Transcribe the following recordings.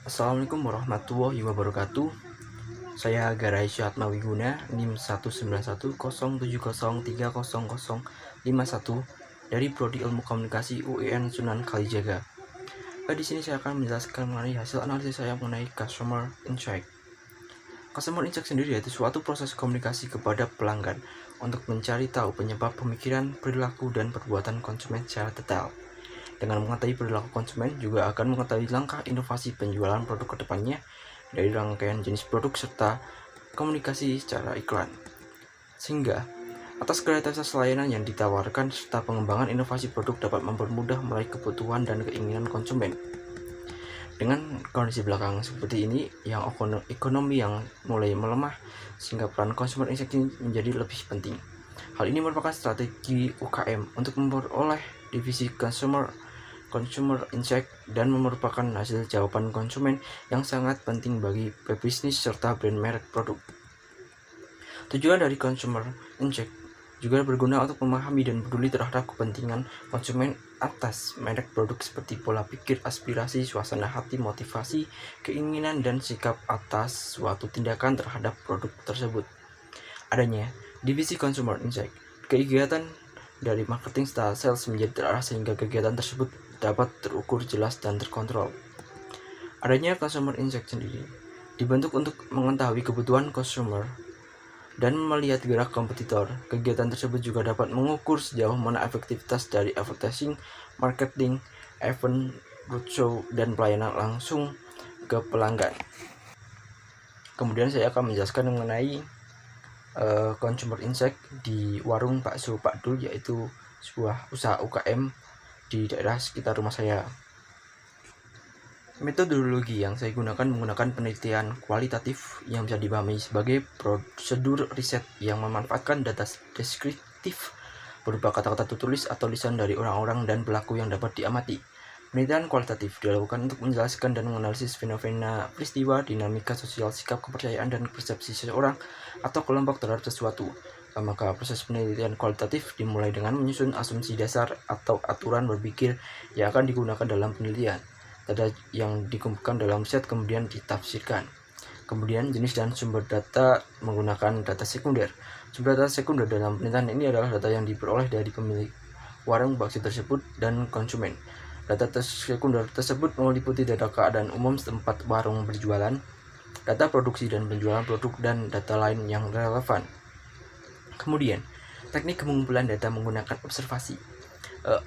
Assalamualaikum warahmatullahi wabarakatuh. Saya Garai Syatma Wiguna, NIM 19107030051 dari Prodi Ilmu Komunikasi UIN Sunan Kalijaga. Di sini saya akan menjelaskan mengenai hasil analisis saya mengenai Customer Insight. Customer Insight sendiri yaitu suatu proses komunikasi kepada pelanggan untuk mencari tahu penyebab pemikiran, perilaku, dan perbuatan konsumen secara detail. Dengan mengetahui perilaku konsumen, juga akan mengetahui langkah inovasi penjualan produk ke depannya dari rangkaian jenis produk serta komunikasi secara iklan. Sehingga, atas kreativitas layanan yang ditawarkan serta pengembangan inovasi produk dapat mempermudah meraih kebutuhan dan keinginan konsumen. Dengan kondisi belakang seperti ini, yang ekonomi yang mulai melemah, sehingga peran consumer insight menjadi lebih penting. Hal ini merupakan strategi UKM untuk memperoleh divisi consumer insight dan merupakan hasil jawaban konsumen yang sangat penting bagi pebisnis serta brand merek produk. Tujuan dari consumer insight juga berguna untuk memahami dan peduli terhadap kepentingan konsumen atas merek produk seperti pola pikir, aspirasi, suasana hati, motivasi, keinginan, dan sikap atas suatu tindakan terhadap produk tersebut. Adanya divisi consumer insight, kegiatan dari marketing style sales menjadi terarah sehingga kegiatan tersebut dapat terukur jelas dan terkontrol. Adanya consumer insight sendiri dibentuk untuk mengetahui kebutuhan consumer dan melihat gerak kompetitor. Kegiatan tersebut juga dapat mengukur sejauh mana efektivitas dari advertising, marketing, event, roadshow, dan pelayanan langsung ke pelanggan. Kemudian saya akan menjelaskan mengenai consumer insight di warung bakso Pak Dul, yaitu sebuah usaha UKM di daerah sekitar rumah saya. Metodologi yang saya gunakan menggunakan penelitian kualitatif yang bisa dipahami sebagai prosedur riset yang memanfaatkan data deskriptif berupa kata-kata tertulis atau lisan dari orang-orang dan pelaku yang dapat diamati. Penelitian kualitatif dilakukan untuk menjelaskan dan menganalisis fenomena peristiwa, dinamika sosial, sikap, kepercayaan, dan persepsi seseorang atau kelompok terhadap sesuatu. Maka proses penelitian kualitatif dimulai dengan menyusun asumsi dasar atau aturan berpikir yang akan digunakan dalam penelitian. Data yang dikumpulkan dalam riset kemudian ditafsirkan. Kemudian jenis dan sumber data menggunakan data sekunder. Sumber data sekunder dalam penelitian ini adalah data yang diperoleh dari pemilik warung bakso tersebut dan konsumen. Data sekunder tersebut meliputi data keadaan umum setempat warung berjualan, data produksi dan penjualan produk, dan data lain yang relevan. Kemudian, teknik pengumpulan data menggunakan observasi.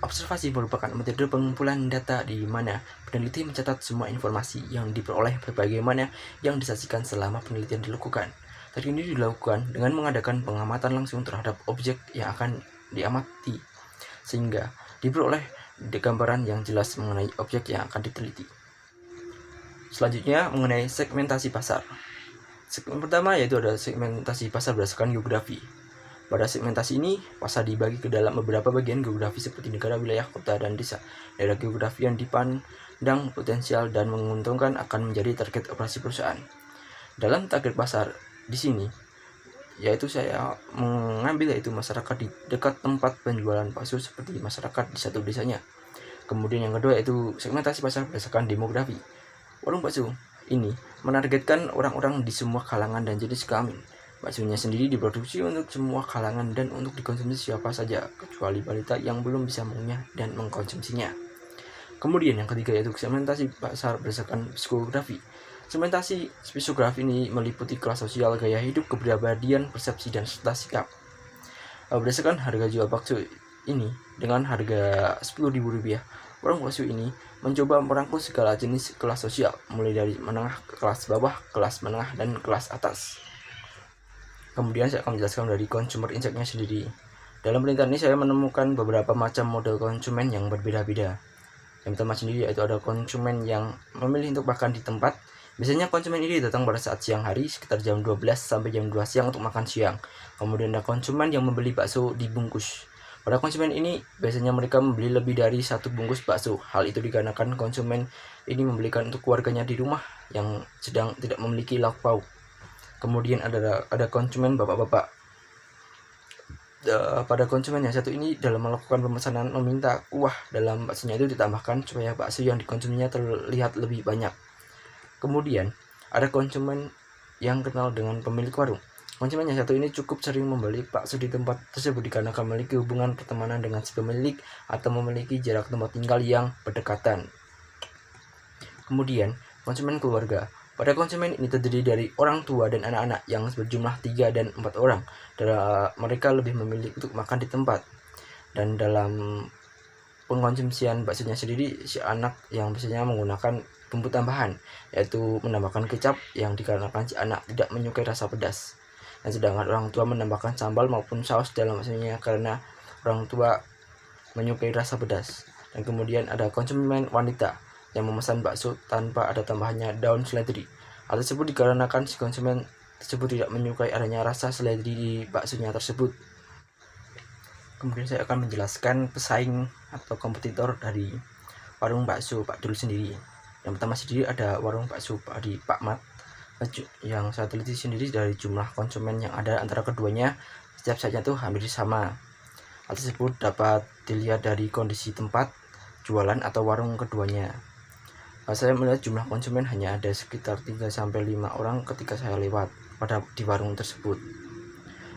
Observasi merupakan metode pengumpulan data di mana peneliti mencatat semua informasi yang diperoleh bagaimana yang disaksikan selama penelitian dilakukan. Teknik ini dilakukan dengan mengadakan pengamatan langsung terhadap objek yang akan diamati, sehingga diperoleh gambaran yang jelas mengenai objek yang akan diteliti. Selanjutnya mengenai segmentasi pasar. Segmen pertama yaitu ada segmentasi pasar berdasarkan geografi. Pada segmentasi ini, pasar dibagi ke dalam beberapa bagian geografi seperti negara, wilayah, kota, dan desa. Daerah geografi yang dipandang potensial dan menguntungkan akan menjadi target operasi perusahaan. Dalam target pasar di sini, yaitu saya mengambil yaitu masyarakat di dekat tempat penjualan bakso seperti masyarakat di satu desanya. Kemudian yang kedua yaitu segmentasi pasar berdasarkan demografi. Warung bakso ini menargetkan orang-orang di semua kalangan dan jenis kelamin. Baksonya sendiri diproduksi untuk semua kalangan dan untuk dikonsumsi siapa saja, kecuali balita yang belum bisa mengunyah dan mengkonsumsinya. Kemudian yang ketiga yaitu segmentasi pasar berdasarkan psikografi. Segmentasi psikografi ini meliputi kelas sosial, gaya hidup, kepribadian, persepsi, dan serta sikap. Berdasarkan harga jual bakso ini dengan harga Rp10.000, warung bakso ini mencoba merangkul segala jenis kelas sosial, mulai dari menengah ke kelas bawah, kelas menengah, dan kelas atas. Kemudian saya akan menjelaskan dari consumer insight-nya sendiri. Dalam penelitian ini saya menemukan beberapa macam model konsumen yang berbeda-beda. Yang pertama sendiri yaitu ada konsumen yang memilih untuk makan di tempat. Biasanya konsumen ini datang pada saat siang hari sekitar jam 12 sampai jam 2 siang untuk makan siang. Kemudian ada konsumen yang membeli bakso dibungkus. Pada konsumen ini biasanya mereka membeli lebih dari satu bungkus bakso. Hal itu dikarenakan konsumen ini membelikan untuk keluarganya di rumah yang sedang tidak memiliki lauk pauk. Kemudian ada konsumen bapak-bapak. Pada konsumen yang satu ini dalam melakukan pemesanan meminta kuah dalam baksonya itu ditambahkan supaya bakso yang dikonsumsinya terlihat lebih banyak. Kemudian ada konsumen yang kenal dengan pemilik warung. Konsumen yang satu ini cukup sering membeli bakso di tempat tersebut dikarenakan memiliki hubungan pertemanan dengan si pemilik atau memiliki jarak tempat tinggal yang berdekatan. Kemudian, konsumen keluarga. Pada konsumen ini terdiri dari orang tua dan anak-anak yang berjumlah 3 dan 4 orang. Mereka lebih memilih untuk makan di tempat. Dan dalam pengkonsumsian baksonya sendiri, si anak yang biasanya menggunakan bumbu tambahan, yaitu menambahkan kecap yang dikarenakan si anak tidak menyukai rasa pedas. Dan sedangkan orang tua menambahkan sambal maupun saus dalam baksonya karena orang tua menyukai rasa pedas. Dan kemudian ada konsumen wanita yang memesan bakso tanpa ada tambahannya daun seledri. Hal tersebut dikarenakan si konsumen tersebut tidak menyukai adanya rasa seledri di baksonya tersebut. Kemudian saya akan menjelaskan pesaing atau kompetitor dari warung bakso Pak Dul sendiri. Yang pertama sendiri ada warung bakso di Pak Mat, yang saya teliti sendiri dari jumlah konsumen yang ada antara keduanya setiap saatnya tuh hampir sama. Hal tersebut dapat dilihat dari kondisi tempat jualan atau warung keduanya. Saya melihat jumlah konsumen hanya ada sekitar 3-5 orang ketika saya lewat di warung tersebut.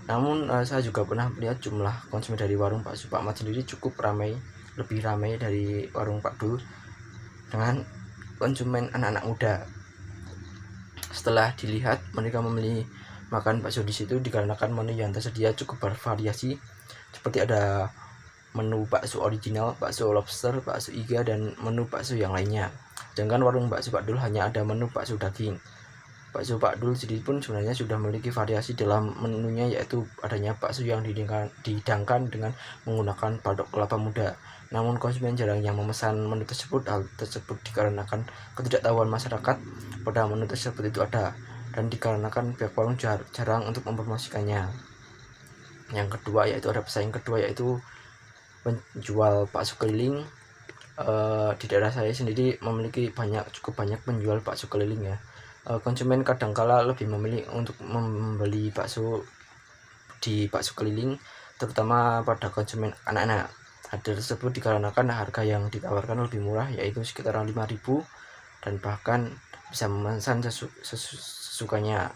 Namun saya juga pernah melihat jumlah konsumen dari warung bakso Pak Mat sendiri cukup ramai, lebih ramai dari warung Pak Dul dengan konsumen anak-anak muda. Setelah dilihat, mereka memilih makan bakso di situ dikarenakan menu yang tersedia cukup bervariasi, seperti ada menu bakso original, bakso lobster, bakso iga, dan menu bakso yang lainnya. Sedangkan warung bakso Pak Dul hanya ada menu bakso daging. Bakso Pak Dul sendiri pun sebenarnya sudah memiliki variasi dalam menunya, yaitu adanya bakso yang dihidangkan dengan menggunakan patok kelapa muda. Namun konsumen jarang yang memesan menu tersebut. Hal tersebut dikarenakan ketidaktahuan masyarakat pada menu tersebut itu ada, dan dikarenakan pihak warung jarang untuk mempromosikannya. Yang kedua yaitu ada pesaing kedua, yaitu penjual bakso keliling. Di daerah saya sendiri memiliki cukup banyak penjual bakso keliling ya. Konsumen kadangkala lebih memilih untuk membeli bakso di bakso keliling, terutama pada konsumen anak-anak. Hal tersebut dikarenakan harga yang ditawarkan lebih murah, yaitu sekitar 5.000, dan bahkan bisa memesan sesukanya.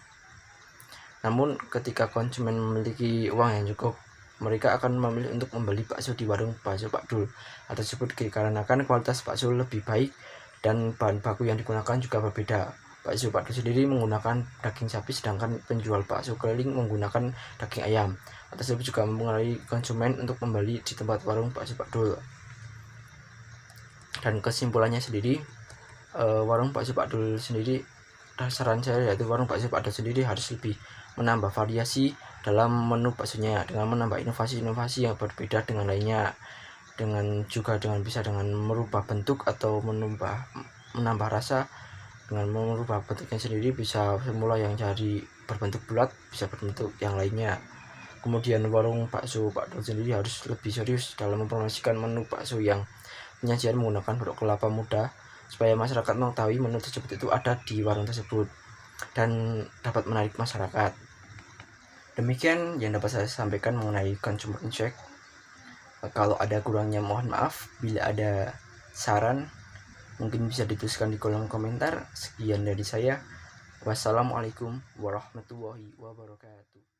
Namun ketika konsumen memiliki uang yang cukup, mereka akan memilih untuk membeli bakso di warung bakso Pak Dul. Hal tersebut dikarenakan kualitas bakso lebih baik dan bahan baku yang digunakan juga berbeda. Bakso Pak Dul sendiri menggunakan daging sapi, sedangkan penjual bakso keliling menggunakan daging ayam. Hal tersebut juga mempengaruhi konsumen untuk membeli di tempat warung bakso Pak Dul. Dan kesimpulannya sendiri, warung bakso Pak Dul sendiri, saran saya yaitu warung bakso Pak Dul sendiri harus lebih menambah variasi dalam menu baksonya dengan menambah inovasi-inovasi yang berbeda dengan lainnya, dengan bisa dengan merubah bentuk atau menambah rasa. Dengan merubah bentuknya sendiri, bisa semula yang jadi berbentuk bulat bisa berbentuk yang lainnya. Kemudian warung bakso Pak Dul sendiri harus lebih serius dalam mempromosikan menu bakso yang penyajian menggunakan patok kelapa muda, supaya masyarakat mengetahui menu tersebut itu ada di warung tersebut dan dapat menarik masyarakat. Demikian yang dapat saya sampaikan mengenai Consumer Insight. Kalau ada kurangnya mohon maaf. Bila ada saran mungkin bisa dituliskan di kolom komentar. Sekian dari saya. Wassalamualaikum warahmatullahi wabarakatuh.